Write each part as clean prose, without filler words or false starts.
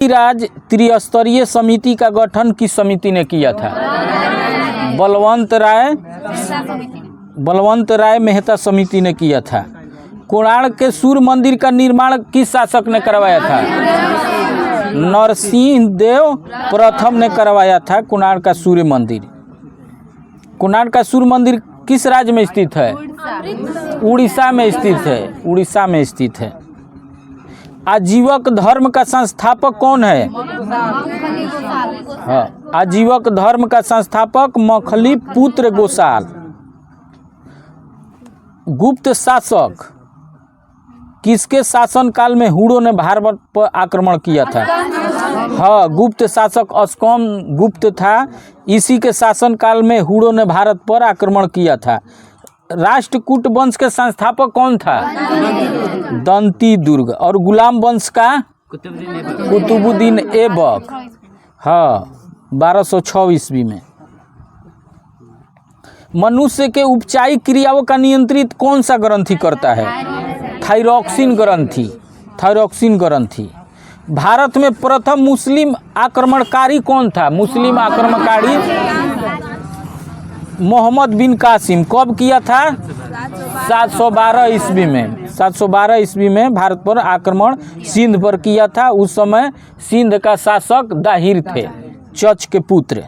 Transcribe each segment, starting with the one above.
राज त्रिस्तरीय समिति का गठन किस समिति ने किया था? बलवंत राय मेहता समिति ने किया था। कोणार्क के सूर्य मंदिर का निर्माण किस शासक ने करवाया था? नरसिंह देव प्रथम ने करवाया था कोणार्क का सूर्य मंदिर। कोणार्क का सूर्य मंदिर किस राज्य में स्थित है? उड़ीसा में स्थित है। उड़ीसा में स्थित है। आजीवक धर्म का संस्थापक कौन है? हाँ, आजीवक धर्म का संस्थापक मखली पुत्र गोसाल। गुप्त शासक किसके शासन काल में हुड़ों ने भारत पर आक्रमण किया था? हाँ, गुप्त शासक अस्कौम गुप्त था। इसी के शासन काल में हुड़ों ने भारत पर आक्रमण किया था। राष्ट्रकूट वंश के संस्थापक कौन था? दंती दुर्ग। और गुलाम वंश का? कुतुबुद्दीन ऐबक। हाँ, 1206 ईस्वी में। मनुष्य के उपचारिक क्रियाओं का नियंत्रित कौन सा ग्रंथि करता है? थायरॉक्सिन ग्रंथि। थायरॉक्सिन ग्रंथि। भारत में प्रथम मुस्लिम आक्रमणकारी कौन था? मुस्लिम आक्रमणकारी मोहम्मद बिन कासिम। कब किया था? 712 ईस्वी में। 712 ईस्वी में भारत पर आक्रमण सिंध पर किया था। उस समय सिंध का शासक दाहिर थे, चच के पुत्र।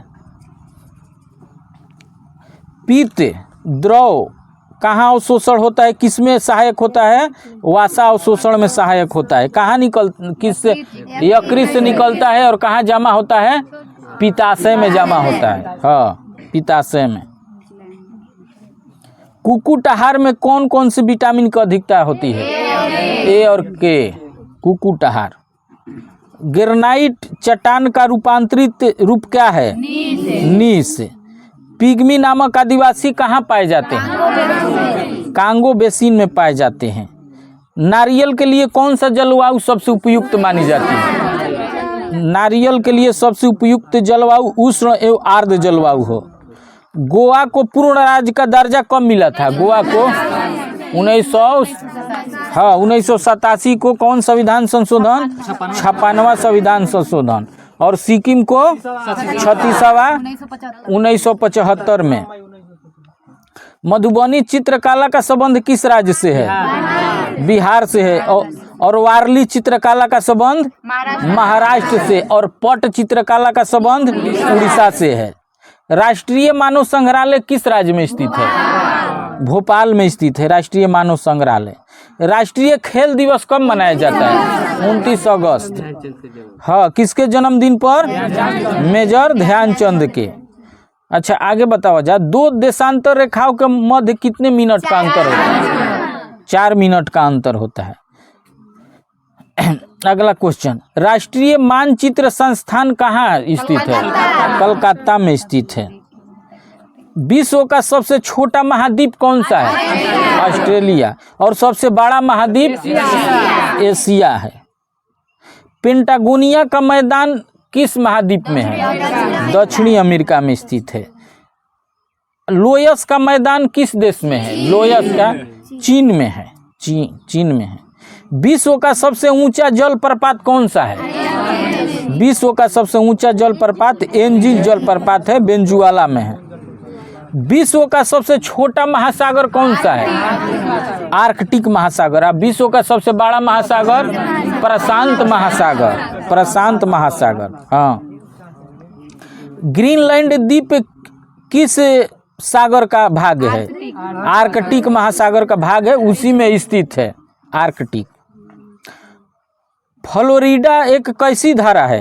पित्त द्रव कहाँ अवशोषण होता है? किसमें सहायक होता है? वासा अवशोषण में सहायक होता है। कहाँ किससे? यकृत से निकलता है। और कहाँ जमा होता है? पित्ताशय में जमा होता है। हाँ, पित्ताशय में। कुक्कुट आहार में कौन कौन से विटामिन की अधिकता होती है? ए और के। कुक्कुट आहार। ग्रेनाइट चट्टान का रूपांतरित रूप क्या है? नीस। पिग्मी नामक आदिवासी कहाँ पाए जाते हैं? कांगो बेसिन में पाए जाते हैं। नारियल के लिए कौन सा जलवायु सबसे उपयुक्त मानी जाती है? नारियल के लिए सबसे उपयुक्त जलवायु उष्ण एवं आर्द्र जलवायु हो। गोवा को पूर्ण राज्य का दर्जा कब मिला था? गोवा को 1987 को। कौन संविधान संशोधन? 56वां संविधान संशोधन। और सिक्किम को 36वां 1975 में। मधुबनी चित्रकला का संबंध किस राज्य से है? बिहार से है। और वारली चित्रकला का संबंध महाराष्ट्र से। और पट चित्रकला का संबंध उड़ीसा से है। राष्ट्रीय मानव संग्रहालय किस राज्य में स्थित है? भोपाल में स्थित है राष्ट्रीय मानव संग्रहालय। राष्ट्रीय खेल दिवस कब मनाया जाता है? 29 अगस्त। हाँ, किसके जन्मदिन पर? मेजर ध्यानचंद के। अच्छा, आगे बताओ जा। दो देशांतर रेखाओं के मध्य कितने मिनट का अंतर होता है? 4 मिनट का अंतर होता है। अगला क्वेश्चन। राष्ट्रीय मानचित्र संस्थान कहाँ स्थित है? कलकत्ता में स्थित है। विश्व का सबसे छोटा महाद्वीप कौन सा है? ऑस्ट्रेलिया। और सबसे बड़ा महाद्वीप? एशिया है। पेंटागोनिया का मैदान किस महाद्वीप में है? दक्षिणी अमेरिका में स्थित है। लोयस का मैदान किस देश में है? लोयस का चीन में है। चीन में है। विश्व का सबसे ऊंचा जलप्रपात कौन सा है? विश्व का सबसे ऊंचा जलप्रपात एंजिल जलप्रपात है, वेनेजुएला में है। विश्व का सबसे छोटा महासागर कौन सा है? आर्कटिक महासागर। अब विश्व का सबसे बड़ा महासागर? प्रशांत महासागर। प्रशांत महासागर। हाँ। ग्रीनलैंड द्वीप किस सागर का भाग है? आर्कटिक महासागर का भाग है, उसी में स्थित है आर्कटिक। फ्लोरिडा एक कैसी धारा है?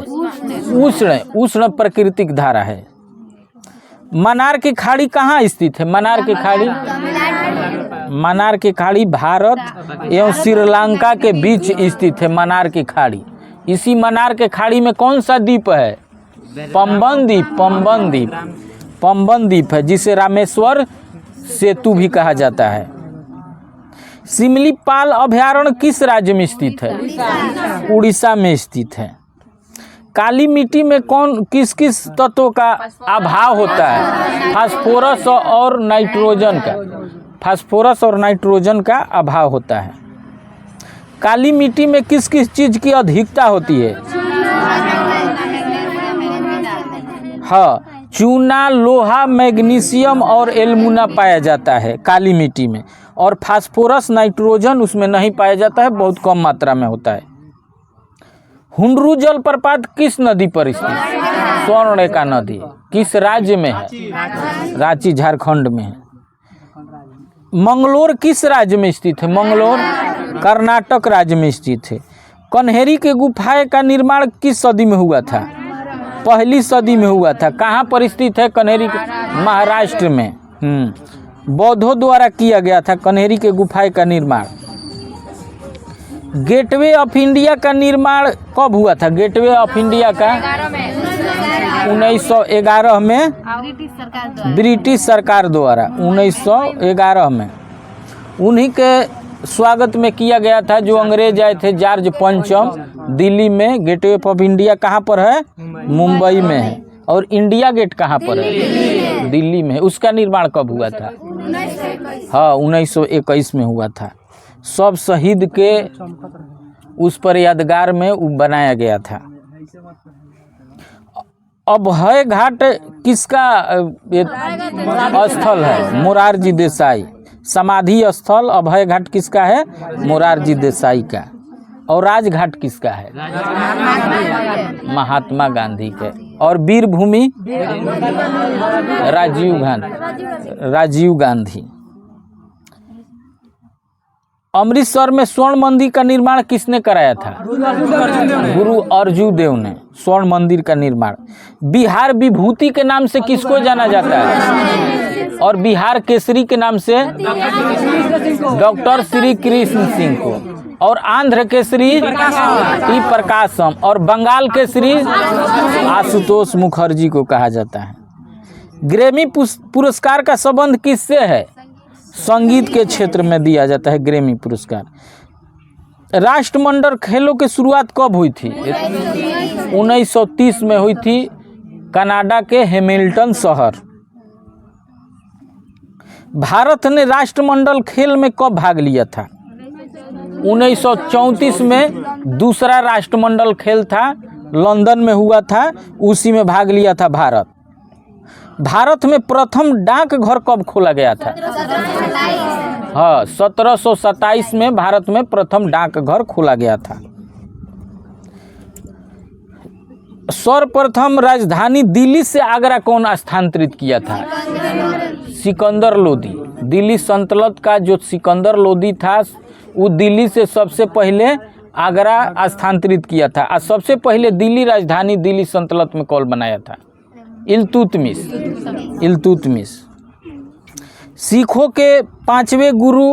उष्ण प्राकृतिक धारा है। मन्नार की खाड़ी कहाँ स्थित है? मन्नार की खाड़ी भारत एवं श्रीलंका के बीच स्थित है मन्नार की खाड़ी। इसी मन्नार के खाड़ी में कौन सा द्वीप है? पंबन द्वीप। पंबन द्वीप है, जिसे रामेश्वर सेतु भी कहा जाता है। सिमलीपाल अभयारण्य किस राज्य में स्थित है? उड़ीसा में स्थित है। काली मिट्टी में किस किस तत्वों का अभाव होता है? फास्फोरस और नाइट्रोजन का अभाव होता है। काली मिट्टी में किस किस चीज की अधिकता होती है? हाँ, चूना, लोहा, मैग्नीशियम और एल्युमिना पाया जाता है काली मिट्टी में, और फास्फोरस, नाइट्रोजन उसमें नहीं पाया जाता है, बहुत कम मात्रा में होता है। हुंडरू जलप्रपात किस नदी पर स्थित? स्वर्णरेखा नदी। किस राज्य में है? रांची, झारखंड में है। मंगलोर किस राज्य में स्थित है? मंगलोर कर्नाटक राज्य में स्थित है। कन्हेरी के गुफाएं का निर्माण किस सदी में हुआ था? पहली सदी में हुआ था। कहाँ पर स्थित है कन्हेरी? महाराष्ट्र में। बौद्धों द्वारा किया गया था कन्हेरी के गुफाएं का निर्माण। गेटवे ऑफ इंडिया का निर्माण कब हुआ था? गेटवे ऑफ इंडिया का 1911 में ब्रिटिश सरकार द्वारा 1911 में उन्हीं के स्वागत में किया गया था। जो अंग्रेज आए थे जॉर्ज पंचम, दिल्ली में। गेटवे ऑफ इंडिया कहाँ पर है? मुंबई में है। और इंडिया गेट कहाँ पर है? दिल्ली में है। उसका निर्माण कब हुआ था? हाँ, 1921 में हुआ था। सब शहीद के उस पर यादगार में बनाया गया था। अभय घाट किसका स्थल है? मोरारजी देसाई। समाधि स्थल अभय घाट किसका है? मोरारजी देसाई का। और राजघाट किसका है? महात्मा गांधी के। और वीर भूमि राजीव गांधी। अमृतसर में स्वर्ण मंदिर का निर्माण किसने कराया था? गुरु अर्जुन देव ने स्वर्ण मंदिर का निर्माण। बिहार विभूति के नाम से किसको जाना जाता है? और बिहार केसरी के नाम से डॉक्टर श्री कृष्ण सिंह को। और आंध्र केसरी टी प्रकाशम। और बंगाल केसरी आशुतोष मुखर्जी को कहा जाता है। ग्रैमी पुरस्कार का संबंध किससे है? संगीत के क्षेत्र में दिया जाता है ग्रैमी पुरस्कार। राष्ट्रमंडल खेलों की शुरुआत कब हुई थी? 1930 में हुई थी, कनाडा के हैमिल्टन शहर। भारत ने राष्ट्रमंडल खेल में कब भाग लिया था? 1934 में दूसरा राष्ट्रमंडल खेल था, लंदन में हुआ था, उसी में भाग लिया था भारत। भारत में प्रथम डाकघर कब खोला गया था? हाँ, 1727 में भारत में प्रथम डाकघर खोला गया था। सर्वप्रथम राजधानी दिल्ली से आगरा कौन स्थानांतरित किया था? सिकंदर लोदी। दिल्ली सल्तनत का जो सिकंदर लोदी था वो दिल्ली से सबसे पहले आगरा स्थानांतरित किया था। और सबसे पहले दिल्ली राजधानी दिल्ली सल्तनत में कौन बनाया था? इल्तुतमिश। सिखों के पांचवें गुरु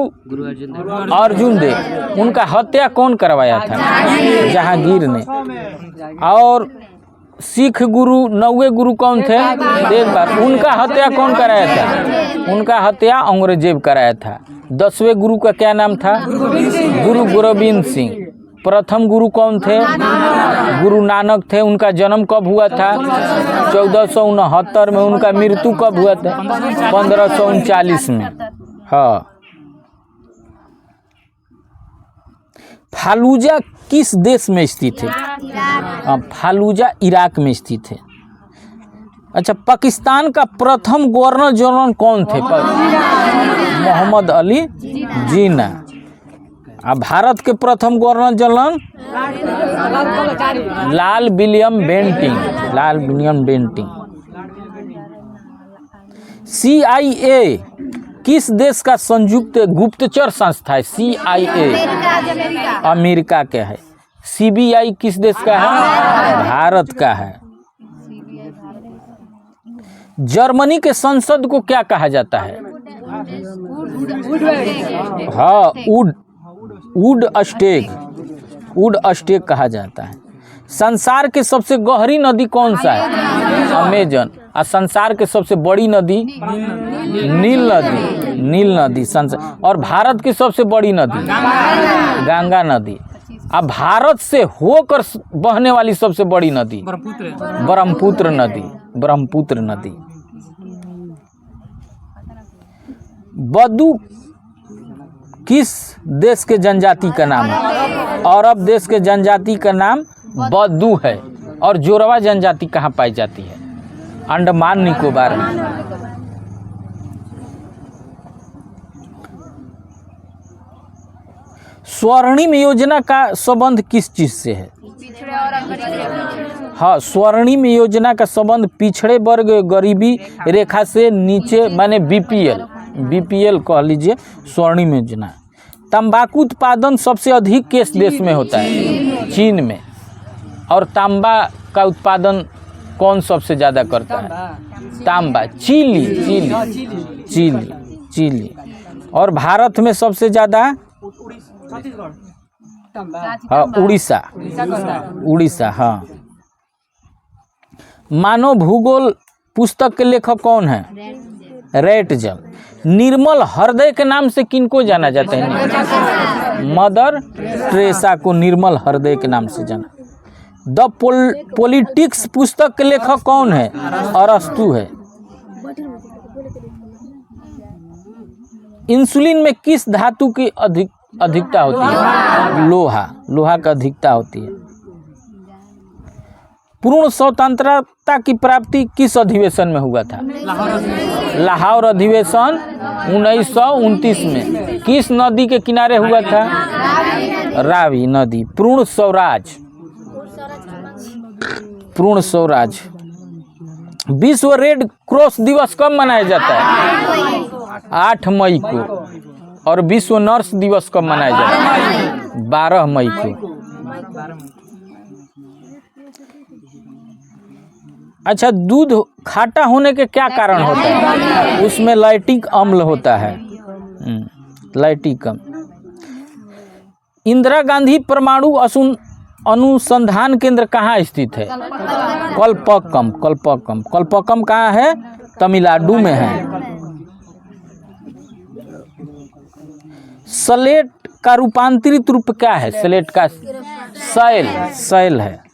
अर्जुन देव, उनका हत्या कौन करवाया था? जहांगीर ने। और सिख गुरु 9वें गुरु कौन थे? तेग बहादुर। उनका हत्या कौन कराया था? उनका हत्या औरंगजेब कराया था। 10वें गुरु का क्या नाम था? गुरु गोबिंद सिंह। प्रथम गुरु कौन थे? गुरु नानक थे। उनका जन्म कब हुआ था? 1469 में। उनका मृत्यु कब हुआ था? 1539 में। हाँ। फालूजा किस देश में स्थित है? फालूजा इराक में स्थित है। अच्छा, पाकिस्तान का प्रथम गवर्नर जनरल कौन थे? मोहम्मद अली जिन्ना। भारत के प्रथम गवर्नर जनरल लाल विलियम बेंटिंग। CIA किस देश का संयुक्त गुप्तचर संस्था है? CIA अमेरिका के है। CBI किस देश का है? भारत का है। जर्मनी के संसद को क्या कहा जाता है? हाँ, वुड स्टेक कहा जाता है। संसार के सबसे गहरी नदी कौन सा है? अमेजन। और संसार के सबसे बड़ी नदी नील नदी संसार। और भारत की सबसे बड़ी नदी गंगा नदी। अब भारत से होकर बहने वाली सबसे बड़ी नदी ब्रह्मपुत्र नदी। बद्दू किस देश के जनजाति का नाम है? अरब देश के जनजाति का नाम बद्दू है। और जोरवा जनजाति कहाँ पाई जाती है? अंडमान निकोबार में। स्वर्णिम योजना का संबंध किस चीज से है? हाँ, स्वर्णिम योजना का संबंध पिछड़े वर्ग गरीबी रेखा से नीचे, माने बीपीएल कह लीजिए, स्वर्णिम योजना। तंबाकू उत्पादन सबसे अधिक किस देश में होता है? चीन में। और तांबा का उत्पादन कौन सबसे ज्यादा करता है? तांबा, चिली। और भारत में सबसे ज्यादा? हाँ, उड़ीसा। हाँ। मानव भूगोल पुस्तक के लेखक कौन है? रेटजल। निर्मल हृदय के नाम से किनको जाना जाता है? मदर टेरेसा को निर्मल हृदय के नाम से जाना। द पॉलिटिक्स पुस्तक के लेखक कौन है? अरस्तु है। इंसुलिन में किस धातु की अधिकता होती है? लोहा का अधिकता होती है। पूर्ण स्वतंत्रता की प्राप्ति किस अधिवेशन में हुआ था? लाहौर अधिवेशन 1929 में। किस नदी के किनारे हुआ था? रावी नदी। पूर्ण स्वराज। विश्व रेड क्रॉस दिवस कब मनाया जाता है? 8 मई को। और विश्व नर्स दिवस कब मनाया जाता है? 12 मई को। अच्छा, दूध खाटा होने के क्या कारण होता है? उसमें लैक्टिक अम्ल होता है। लैक्टिक अम्ल। इंदिरा गांधी परमाणु अनुसंधान केंद्र कहाँ स्थित है? कल्पक्कम कहाँ है? तमिलनाडु में है। स्लेट का रूपांतरित रूप क्या है? स्लेट का सैल है।